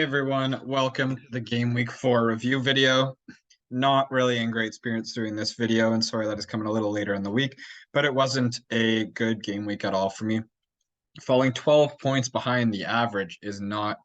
Hey everyone, welcome to the Game Week 4 review video. Not really in great spirits doing this video, and sorry that it's coming a little later in the week, but it wasn't a good game week at all for me. Falling 12 points behind the average is not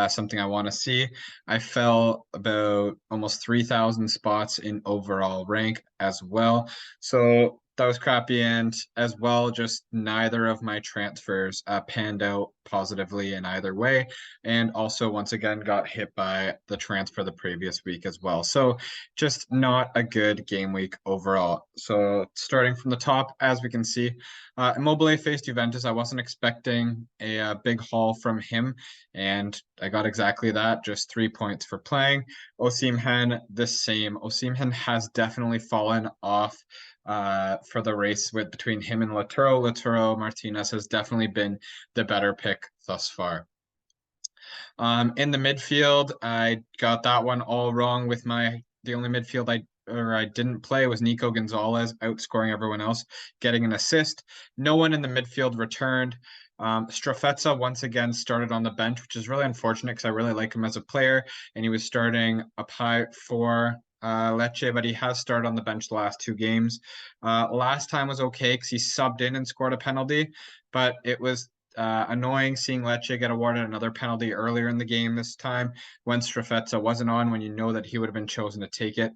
something I want to see. I fell about almost 3,000 spots in overall rank as well. So that was crappy. And as well, just neither of my transfers panned out positively in either way. And also, once again, got hit by the transfer the previous week as well. So just not a good game week overall. So starting from the top, as we can see, Immobile faced Juventus. I wasn't expecting a big haul from him, and I got exactly that, just 3 points for playing. Osimhen, the same. Osimhen has definitely fallen off for the race between him and Lautaro. Lautaro Martinez has definitely been the better pick thus far. In the midfield, I got that one all wrong with the only midfield I didn't play was Nico Gonzalez, outscoring everyone else, getting an assist. No one in the midfield returned. Strafezza once again started on the bench, which is really unfortunate because I really like him as a player, and he was starting up high for Lecce, but he has started on the bench the last two games. Last time was okay because he subbed in and scored a penalty, but it was annoying seeing Lecce get awarded another penalty earlier in the game this time when Strafezza wasn't on, when you know that he would have been chosen to take it.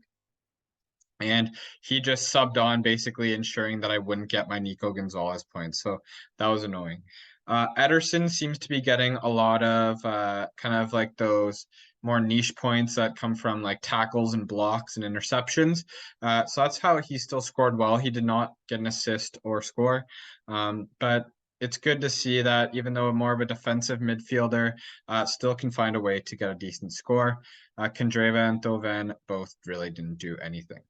And he just subbed on, basically ensuring that I wouldn't get my Nico Gonzalez points. So that was annoying. Ederson seems to be getting a lot of kind of like those more niche points that come from like tackles and blocks and interceptions. So that's how he still scored well. He did not get an assist or score. But it's good to see that even though more of a defensive midfielder, still can find a way to get a decent score. Candreva and Thoven both really didn't do anything.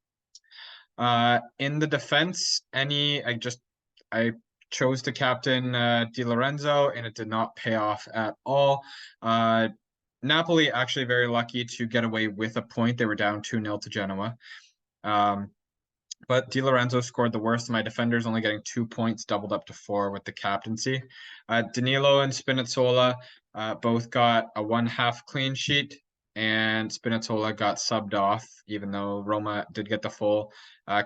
In the defense, I chose to captain Di Lorenzo, and it did not pay off at all. Napoli actually very lucky to get away with a point. They were down 2-0 to Genoa. But Di Lorenzo scored the worst of my defenders, only getting 2 points, doubled up to 4 with the captaincy. Danilo and Spinazzola both got a 1/2 clean sheet, and Spinazzola got subbed off, even though Roma did get the full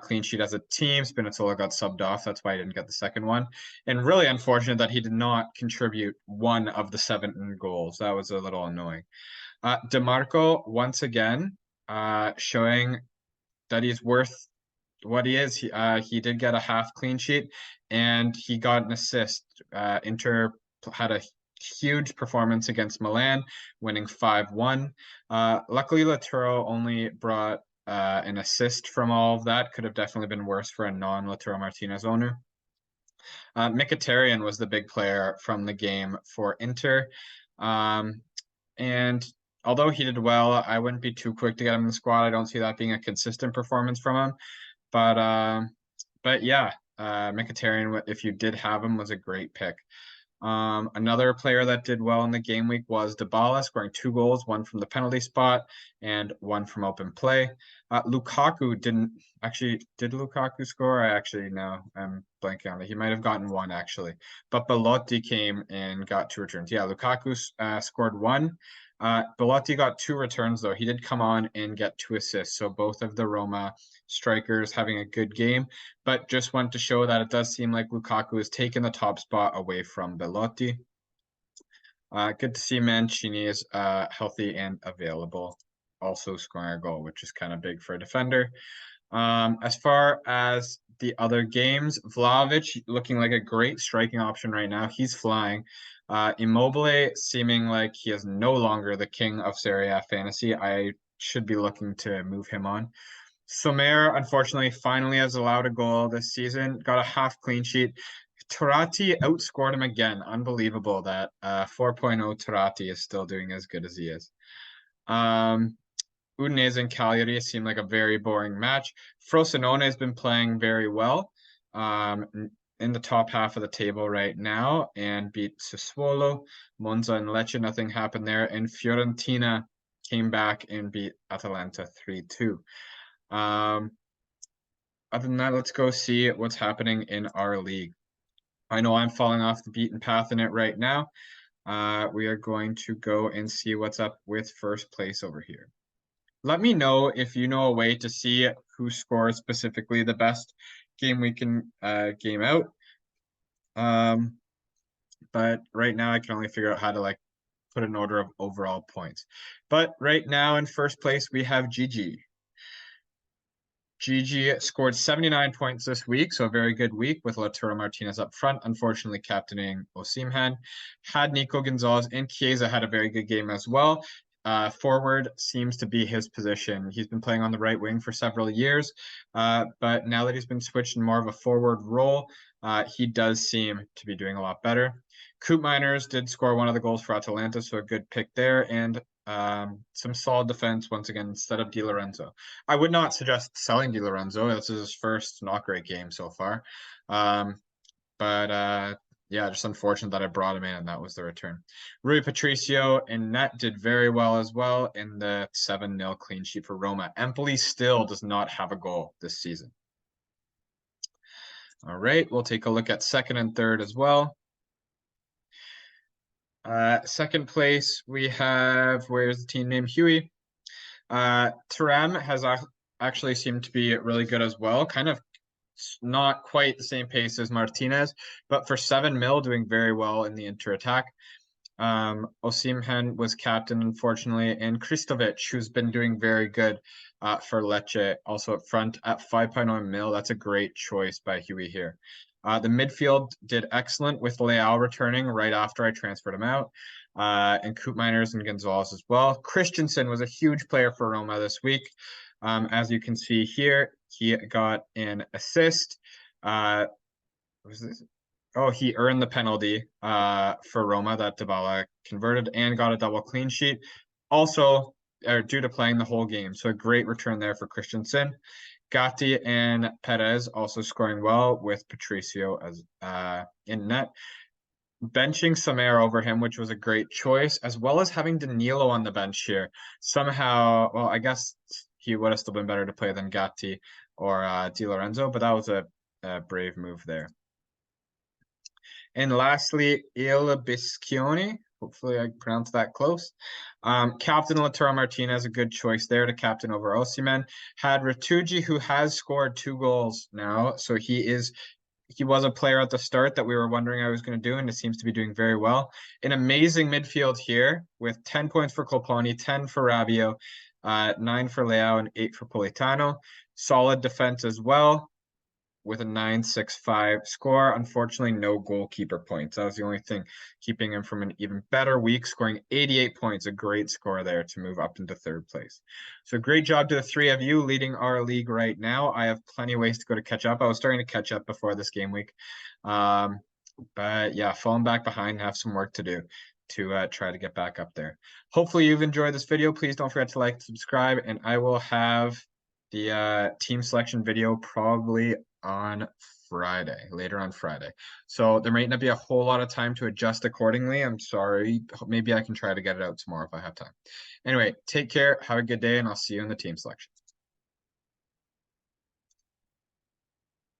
clean sheet as a team. Spinazzola got subbed off. That's why he didn't get the second one. And really unfortunate that he did not contribute one of the 7 goals. That was a little annoying. DeMarco, once again, showing that he's worth what he is. He did get a half clean sheet, and he got an assist. Inter had a huge performance against Milan, winning 5-1. Luckily, Lautaro only brought an assist from all of that. Could have definitely been worse for a non-Lautaro Martinez owner. Mkhitaryan was the big player from the game for Inter. And although he did well, I wouldn't be too quick to get him in the squad. I don't see that being a consistent performance from him. But yeah, Mkhitaryan, if you did have him, was a great pick. Another player that did well in the game week was Dybala, scoring 2 goals, one from the penalty spot and one from open play. Lukaku did Lukaku score? I'm blanking on it. He might have gotten one actually, but Belotti came and got 2 returns. Yeah, Lukaku scored one. Belotti got 2 returns though. He did come on and get 2 assists. So both of the Roma strikers having a good game, but just want to show that it does seem like Lukaku has taken the top spot away from Belotti. Good to see Mancini is healthy and available, also scoring a goal, which is kind of big for a defender. As far as the other games, Vlahovic looking like a great striking option right now. He's flying. Immobile seeming like he is no longer the king of Serie A fantasy. I should be looking to move him on. Sommer, unfortunately, finally has allowed a goal this season. Got a half clean sheet. Turati outscored him again. Unbelievable that 4.0 Turati is still doing as good as he is. Udinese and Cagliari seem like a very boring match. Frosinone has been playing very well in the top half of the table right now and beat Sassuolo. Monza and Lecce, nothing happened there. And Fiorentina came back and beat Atalanta 3-2. Other than that, let's go see what's happening in our league. I know I'm falling off the beaten path in it right now. we are going to go and see what's up with first place over here. Let me know if you know a way to see who scores specifically the best game week and game out. But right now I can only figure out how to like put an order of overall points. But right now in first place we have GG. GG scored 79 points this week, so a very good week with Lautaro Martinez up front, unfortunately captaining Osimhen. Had Nico Gonzalez and Chiesa had a very good game as well. Forward seems to be his position. He's been playing on the right wing for several years, but now that he's been switched in more of a forward role, he does seem to be doing a lot better. Coop Miners did score one of the goals for Atalanta, so a good pick there, and some solid defense once again instead of Di Lorenzo. I would not suggest selling Di Lorenzo. This is his first not great game so far. But yeah, just unfortunate that I brought him in and that was the return. Rui Patricio and net did very well as well in the 7-0 clean sheet for Roma. Empoli still does not have a goal this season. All right, we'll take a look at second and third as well. Second place, we have, where's the team name? Huey. Thuram has actually seemed to be really good as well. Kind of not quite the same pace as Martinez, but for 7 mil, doing very well in the inter-attack. Osimhen was captain, unfortunately, and Kristovic, who's been doing very good for Lecce, also up front at 5.9 mil. That's a great choice by Huey here. The midfield did excellent with Leao returning right after I transferred him out, and Coop Miners and Gonzalez as well. Christensen was a huge player for Roma this week. As you can see here, he got an assist. Was this? Oh, he earned the penalty for Roma that Dybala converted and got a double clean sheet. Also, due to playing the whole game. So a great return there for Christensen. Gatti and Perez also scoring well with Patricio as in net. Benching Samir over him, which was a great choice, as well as having Danilo on the bench here. Somehow, well, I guess he would have still been better to play than Gatti or Di Lorenzo, but that was a brave move there. And lastly, Il Biscioni. Hopefully I pronounced that close. Captain Lautaro Martinez, a good choice there to captain over Osimhen. Had Ratucci, who has scored 2 goals now. So he was a player at the start that we were wondering how he was going to do, and it seems to be doing very well. An amazing midfield here with 10 points for Colponi, 10 for Rabiot, 9 for Leao, and 8 for Politano. Solid defense as well with a 9.65 score. Unfortunately, no goalkeeper points. That was the only thing keeping him from an even better week, scoring 88 points, a great score there to move up into third place. So great job to the 3 of you leading our league right now. I have plenty of ways to go to catch up. I was starting to catch up before this game week. But yeah, falling back behind, have some work to do to try to get back up there. Hopefully you've enjoyed this video. Please don't forget to like, subscribe, and I will have the team selection video probably on Friday, later on Friday. So there might not be a whole lot of time to adjust accordingly. I'm sorry. Maybe I can try to get it out tomorrow if I have time. Anyway, take care. Have a good day, and I'll see you in the team selection.